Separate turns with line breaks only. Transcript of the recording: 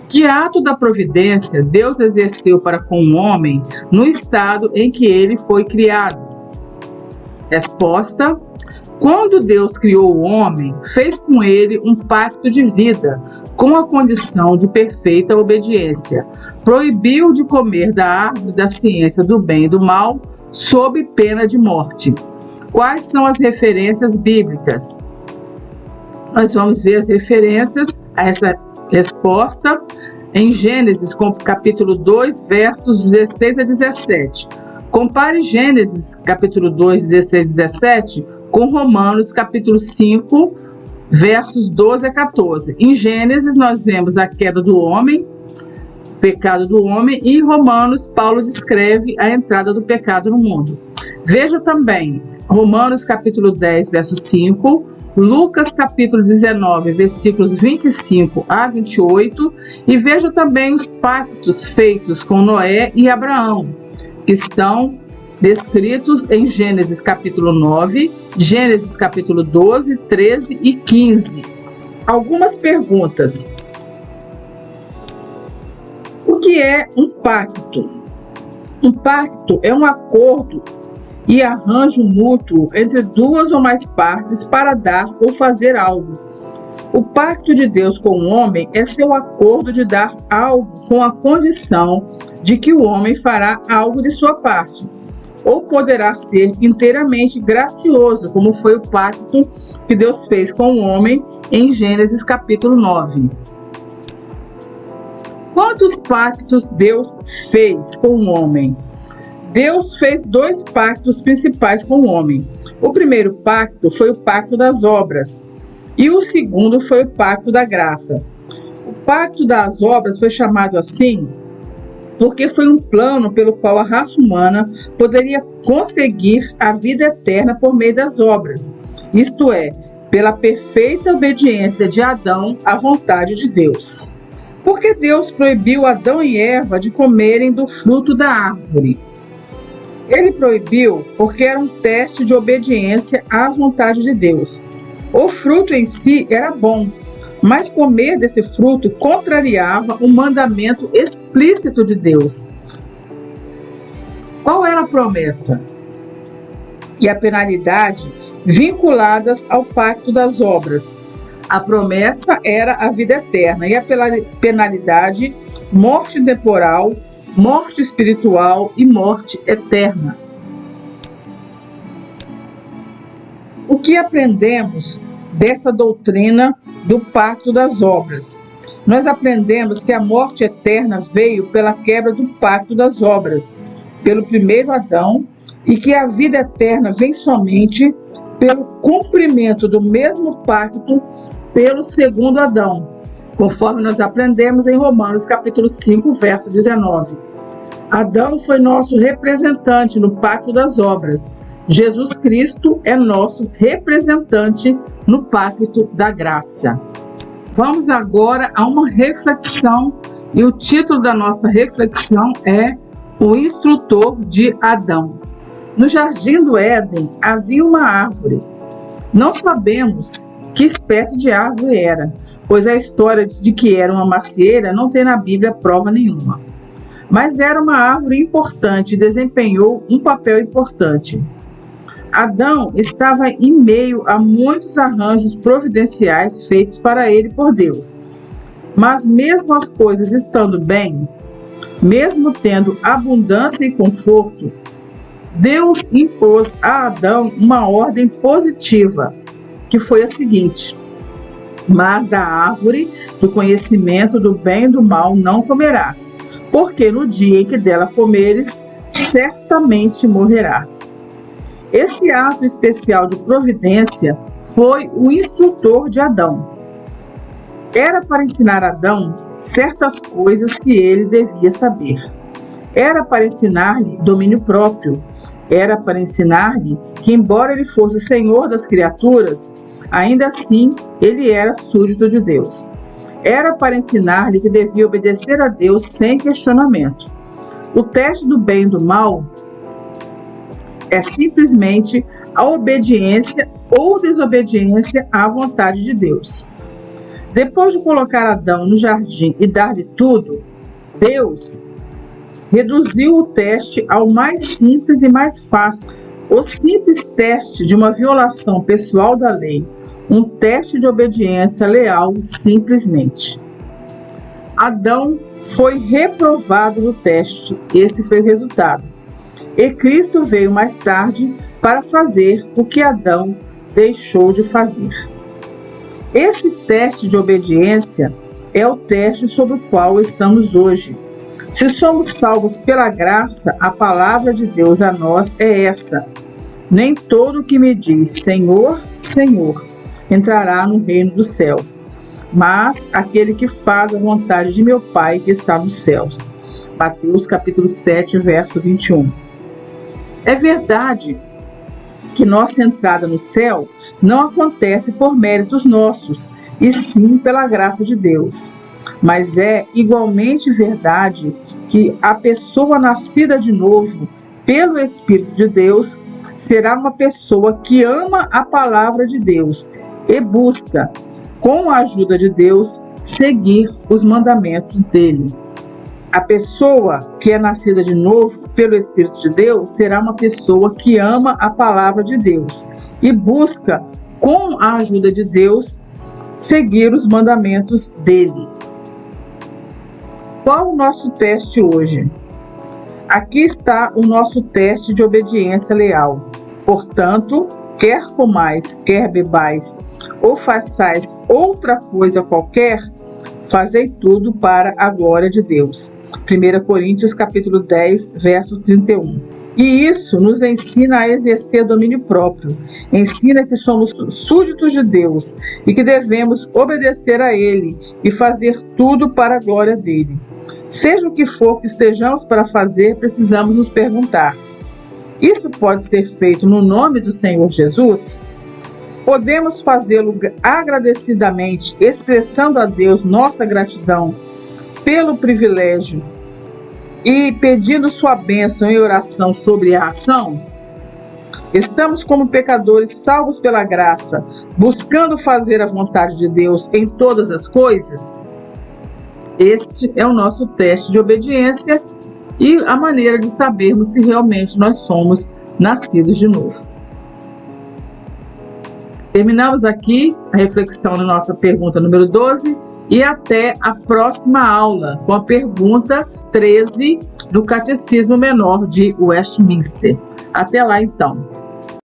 Que ato da providência Deus exerceu para com o homem no estado em que ele foi criado? Resposta: quando Deus criou o homem, fez com ele um pacto de vida, com a condição de perfeita obediência. Proibiu de comer da árvore da ciência do bem e do mal, sob pena de morte. Quais são as referências bíblicas? Nós vamos ver as referências a essa resposta em Gênesis, capítulo 2, versos 16 a 17. Compare Gênesis, capítulo 2, 16 a 17, com Romanos, capítulo 5, versos 12 a 14. Em Gênesis, nós vemos a queda do homem, o pecado do homem, e em Romanos, Paulo descreve a entrada do pecado no mundo. Veja também Romanos, capítulo 10, verso 5, Lucas, capítulo 19, versículos 25 a 28, e veja também os pactos feitos com Noé e Abraão, que estão descritos em Gênesis capítulo 9, Gênesis capítulo 12, 13 e 15. Algumas perguntas. O que é um pacto? Um pacto é um acordo e arranjo mútuo entre duas ou mais partes para dar ou fazer algo. O pacto de Deus com o homem é seu acordo de dar algo com a condição de que o homem fará algo de sua parte, ou poderá ser inteiramente gracioso, como foi o pacto que Deus fez com o homem em Gênesis capítulo 9. Quantos pactos Deus fez com o homem? Deus fez 2 pactos principais com o homem. O primeiro pacto foi o pacto das obras, e o segundo foi o pacto da graça. O pacto das obras foi chamado assim porque foi um plano pelo qual a raça humana poderia conseguir a vida eterna por meio das obras, isto é, pela perfeita obediência de Adão à vontade de Deus. Por que Deus proibiu Adão e Eva de comerem do fruto da árvore? Ele proibiu porque era um teste de obediência à vontade de Deus. O fruto em si era bom, mas comer desse fruto contrariava o mandamento explícito de Deus. Qual era a promessa e a penalidade vinculadas ao pacto das obras? A promessa era a vida eterna e a penalidade, morte temporal, morte espiritual e morte eterna. O que aprendemos dessa doutrina do pacto das obras? Nós aprendemos que a morte eterna veio pela quebra do pacto das obras, pelo primeiro Adão, e que a vida eterna vem somente pelo cumprimento do mesmo pacto pelo segundo Adão, conforme nós aprendemos em Romanos capítulo 5, verso 19. Adão foi nosso representante no pacto das obras. Jesus Cristo é nosso representante no pacto da graça. Vamos agora a uma reflexão, e o título da nossa reflexão é O Instrutor de Adão. No jardim do Éden havia uma árvore. Não sabemos que espécie de árvore era, pois a história de que era uma macieira não tem na Bíblia prova nenhuma. Mas era uma árvore importante e desempenhou um papel importante. Adão estava em meio a muitos arranjos providenciais feitos para ele por Deus. Mas mesmo as coisas estando bem, mesmo tendo abundância e conforto, Deus impôs a Adão uma ordem positiva, que foi a seguinte: mas da árvore do conhecimento do bem e do mal não comerás, porque no dia em que dela comeres, certamente morrerás. Esse ato especial de providência foi o instrutor de Adão. Era para ensinar Adão certas coisas que ele devia saber. Era para ensinar-lhe domínio próprio. Era para ensinar-lhe que, embora ele fosse senhor das criaturas, ainda assim ele era súdito de Deus. Era para ensinar-lhe que devia obedecer a Deus sem questionamento. O teste do bem e do mal é simplesmente a obediência ou desobediência à vontade de Deus. Depois de colocar Adão no jardim e dar-lhe tudo, Deus reduziu o teste ao mais simples e mais fácil. O simples teste de uma violação pessoal da lei, um teste de obediência leal, simplesmente. Adão foi reprovado no teste, esse foi o resultado. E Cristo veio mais tarde para fazer o que Adão deixou de fazer. Esse teste de obediência é o teste sobre o qual estamos hoje. Se somos salvos pela graça, a palavra de Deus a nós é essa: nem todo que me diz Senhor, Senhor, entrará no reino dos céus, mas aquele que faz a vontade de meu Pai que está nos céus. Mateus capítulo 7, verso 21. É verdade que nossa entrada no céu não acontece por méritos nossos, e sim pela graça de Deus. Mas é igualmente verdade que a pessoa nascida de novo pelo Espírito de Deus será uma pessoa que ama a palavra de Deus e busca, com a ajuda de Deus, seguir os mandamentos dele. A pessoa que é nascida de novo pelo Espírito de Deus será uma pessoa que ama a palavra de Deus e busca, com a ajuda de Deus, seguir os mandamentos dele. Qual o nosso teste hoje? Aqui está o nosso teste de obediência leal. Portanto, quer comais, quer bebais, ou façais outra coisa qualquer, fazei tudo para a glória de Deus. 1 Coríntios capítulo 10, verso 31. E isso nos ensina a exercer domínio próprio. Ensina que somos súditos de Deus e que devemos obedecer a Ele e fazer tudo para a glória dele. Seja o que for que estejamos para fazer, precisamos nos perguntar: isso pode ser feito no nome do Senhor Jesus? Podemos fazê-lo agradecidamente, expressando a Deus nossa gratidão pelo privilégio e pedindo sua bênção em oração sobre a ação? Estamos como pecadores salvos pela graça, buscando fazer a vontade de Deus em todas as coisas? Este é o nosso teste de obediência e a maneira de sabermos se realmente nós somos nascidos de novo. Terminamos aqui a reflexão na nossa pergunta número 12 e até a próxima aula com a pergunta 13 do Catecismo Menor de Westminster. Até lá então.